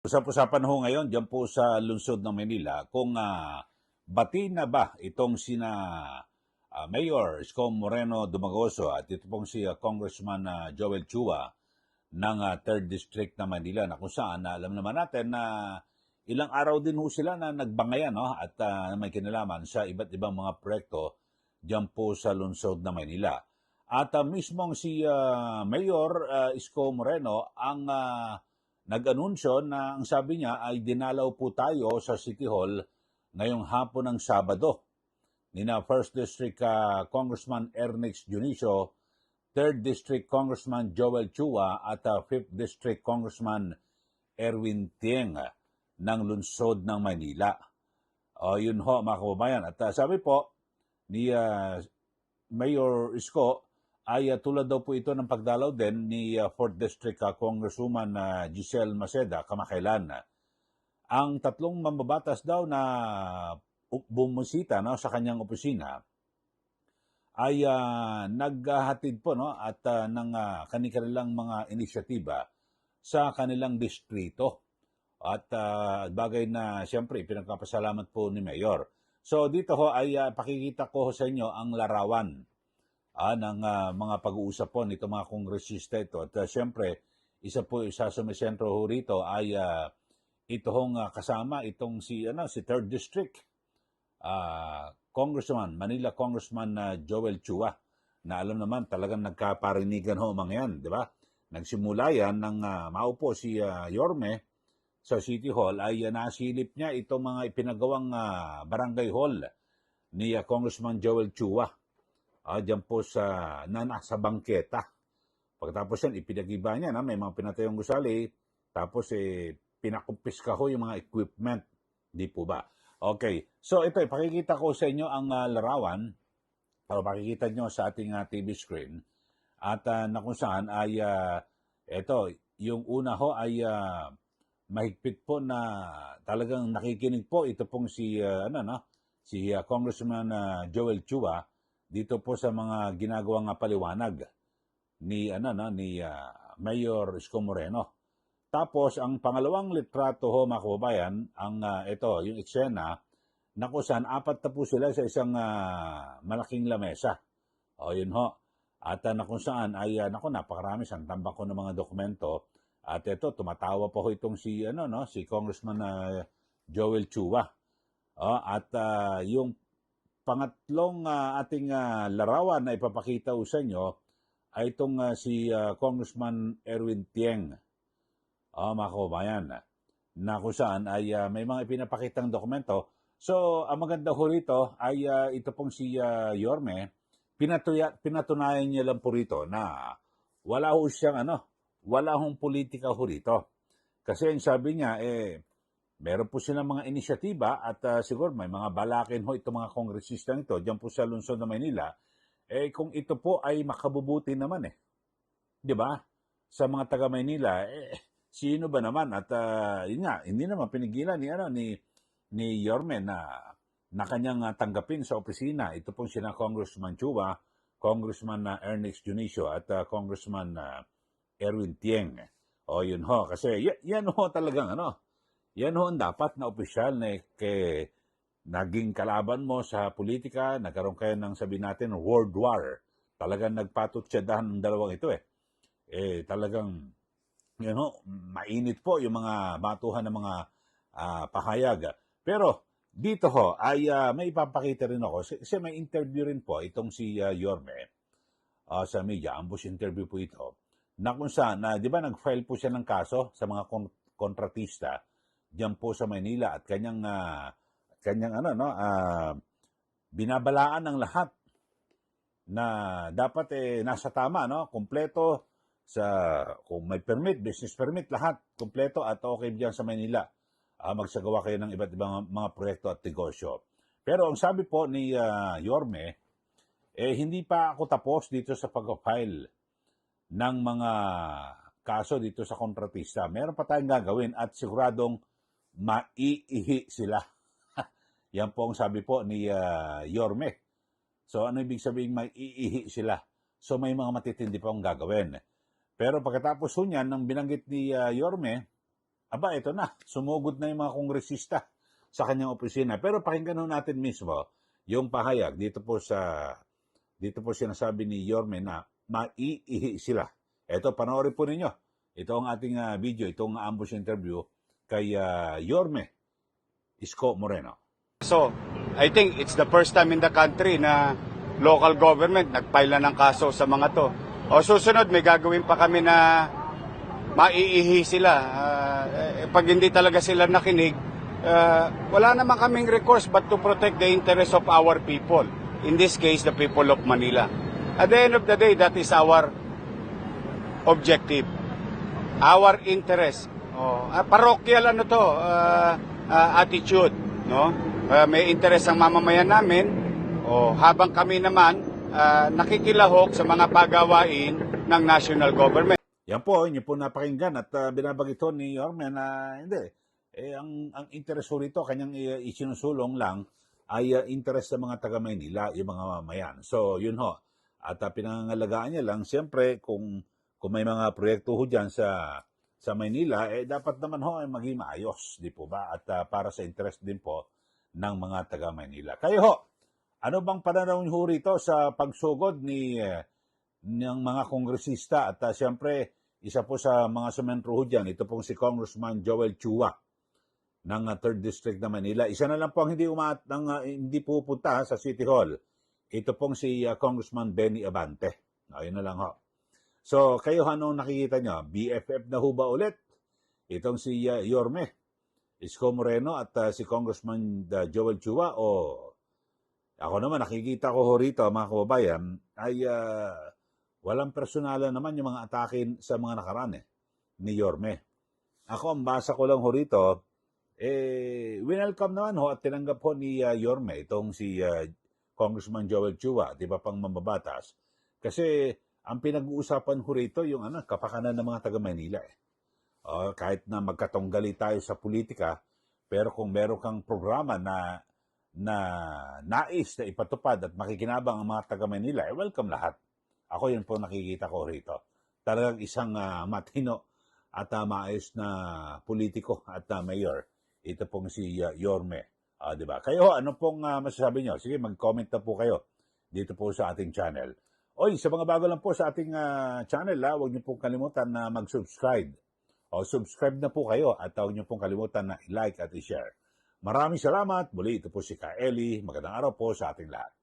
Usap-usapan ho ngayon diyan po sa lungsod ng Manila kung bati na ba itong sina Mayor Isko Moreno Dumagoso at ito pong si Congressman Joel Chua ng 3rd District na Manila na kung saan alam naman natin na ilang araw din ho sila na nagbangayan no? At may kinalaman sa iba't ibang mga proyekto diyan po sa lungsod ng Manila. At mismong si Mayor Isko Moreno ang nag-anunsyo na ang sabi niya ay dinalaw po tayo sa City Hall ngayong hapon ng Sabado nina 1st District Congressman Ernix Junicio, 3rd District Congressman Joel Chua at 5th District Congressman Erwin Tieng ng lungsod ng Maynila. Yun ho mga kababayan. At sabi po ni Mayor Isko ay tulad daw po ito ng pagdalaw din ni 4th District Congresswoman Giselle Maceda kamakailan. Ang tatlong mambabatas daw na bumusita no, sa kanyang opisina ay naghahatid po no, at ng kanilang mga inisyatiba sa kanilang distrito. At bagay na siyempre pinagpapasalamat po ni Mayor. So dito ho ay pakikita ko sa inyo ang larawan ng mga pag-uusap po nito mga kongresista ito. At siyempre, isa sumisentro ho rito ay ito hong kasama itong si 3rd District Congressman, Manila Congressman Joel Chua, na alam naman talagang nagkaparinigan ho mga yan, di ba? Nagsimula yan ng maupo si Yorme sa City Hall ay nasilip niya itong mga ipinagawang barangay hall ni Congressman Joel Chua. Diyan po sa nasa bangketa. Pagkatapos yan, ipinagiba niya na may mga pinatayong gusali, tapos pinakumpiska ho yung mga equipment. Di po ba? Okay. So ito, pakikita ko sa inyo ang larawan, para makikita nyo sa ating TV screen, at na kung saan ay, ito, yung una ho ay mahigpit po na talagang nakikinig po. Ito pong si, si Congressman Joel Chua, dito po sa mga ginagawang paliwanag ni Mayor Isko Moreno. Tapos ang pangalawang litrato ho mga kababayan, ang ito yung eksena na kung saan apat na po sila sa isang malaking lamesa. Yun ho. At na kung saan ay napakarami santambak ko ng mga dokumento. At ito tumatawa pa ho itong si si Congressman Joel Chua. At yung pangatlong ating larawan na ipapakita sa inyo ay itong si Congressman Erwin Tieng, mga kababayan, na kung saan ay may mga ipinapakitang dokumento. So, ang maganda ho rito ay ito pong si Yorme, pinatunayan niya lang po rito na wala ho siyang wala hong politika ho rito. Kasi ang sabi niya, meron po silang mga inisyatiba at siguro may mga balakin ho itong mga kongresista nito diyan po sa lungsod ng Maynila. Kung ito po ay makabubuti naman di ba? Sa mga taga Maynila, sino ba naman? At yun nga, hindi naman pinigilan ni Yorme na kanyang tanggapin sa opisina. Ito pong sina Congressman Chua, Congressman Ernix Junicio at Congressman Erwin Tieng. Yun ho. Kasi yan ho talagang yan ho ang dapat na opisyal na naging kalaban mo sa politika, nagkaroon kayo ng sabihin natin world war. Talagang nagpatutsadahan ng dalawang ito talagang mainit po yung mga batuhan ng mga pahayag. Pero dito ho ay may ipapakita rin ako kasi may interview rin po itong si Yorme sa media, ambush interview po ito, na kung saan, di ba nag-file po siya ng kaso sa mga kontratista diyan po sa Maynila at kanyang binabalaan ng lahat na dapat nasa tama, kumpleto sa kung may permit, business permit, lahat kumpleto at okay diyan sa Maynila. Magsagawa kayo ng iba't ibang mga proyekto at negosyo. Pero ang sabi po ni Yorme, hindi pa ako tapos dito sa pag-file ng mga kaso dito sa kontratista. Meron pa tayong gagawin at siguradong maiihi sila. Yan po ang sabi po ni Yorme. So ano ibig sabihin maiihi sila? So may mga matitindi pa akong gagawin. Pero pagkatapos ho niyan, nang binanggit ni Yorme, aba, ito na, sumugod na yung mga kongresista sa kanyang opisina. Pero pakinggan ho natin mismo yung pahayag dito po sinasabi ni Yorme na maiihi sila. Ito, panoorin po ninyo. Ito ang ating video, itong ambush interview kay Yorme Isko Moreno. So, I think it's the first time in the country na local government nagpile na ng kaso sa mga to. O susunod, may gagawin pa kami na maiihi sila. Pag hindi talaga sila nakinig, wala naman kaming recourse but to protect the interest of our people. In this case, the people of Manila. At the end of the day, that is our objective. Our interest. Parochial ano to, attitude. No? May interest ang mamamayan namin. Habang kami naman, nakikilahok sa mga pagawain ng national government. Yan po, inyo po napakinggan at binabagit ho ni Yorme na hindi. Ang interest ho rito, kanyang isinusulong lang ay interest sa mga taga Maynila, yung mga mamayan. So, yun ho. At pinangangalagaan niya lang, siyempre, kung may mga proyekto ho dyan sa Maynila, dapat naman ho ay maging maayos, di po ba? At para sa interest din po ng mga taga Maynila. Kayo ho, ano bang pananaw niyo rito sa pagsugod ng mga kongresista? At siyempre, isa po sa mga sumentro ho dyan, ito pong si Congressman Joel Chua ng 3rd District na Manila. Isa na lang po ang hindi pupunta sa City Hall. Ito pong si Congressman Benny Abante. Ayun na lang ho. So, kayo anong nakikita nyo? BFF na ho ba ulit? Itong si Yorme Isko Moreno at si Congressman Joel Chua o ako naman nakikita ko ho rito mga kababayan ay walang personalan naman yung mga atake sa mga nakaraan ni Yorme. Ako ang basa ko lang ho rito welcome naman ho at tinanggap ho ni Yorme itong si Congressman Joel Chua, di ba pang mambabatas? Kasi ang pinag-uusapan ho rito yung kapakanan ng mga taga Manila kahit na magkatunggali tayo sa politika, pero kung meron kang programa na nais na ipatupad at makikinabang ang mga taga Manila, welcome lahat. Ako yun po nakikita ko rito. Talagang isang matino at maayos na politiko at mayor. Ito pong si Yorme. Di ba? Kayo, ano pong masasabi nyo? Sige, mag-comment na po kayo dito po sa ating channel. Oy, sa mga bago lang po sa ating channel, huwag niyo pong kalimutan na mag-subscribe. Subscribe na po kayo at huwag niyo pong kalimutan na i-like at i-share. Maraming salamat. Muli, ito po si Ka Eli. Magandang araw po sa ating lahat.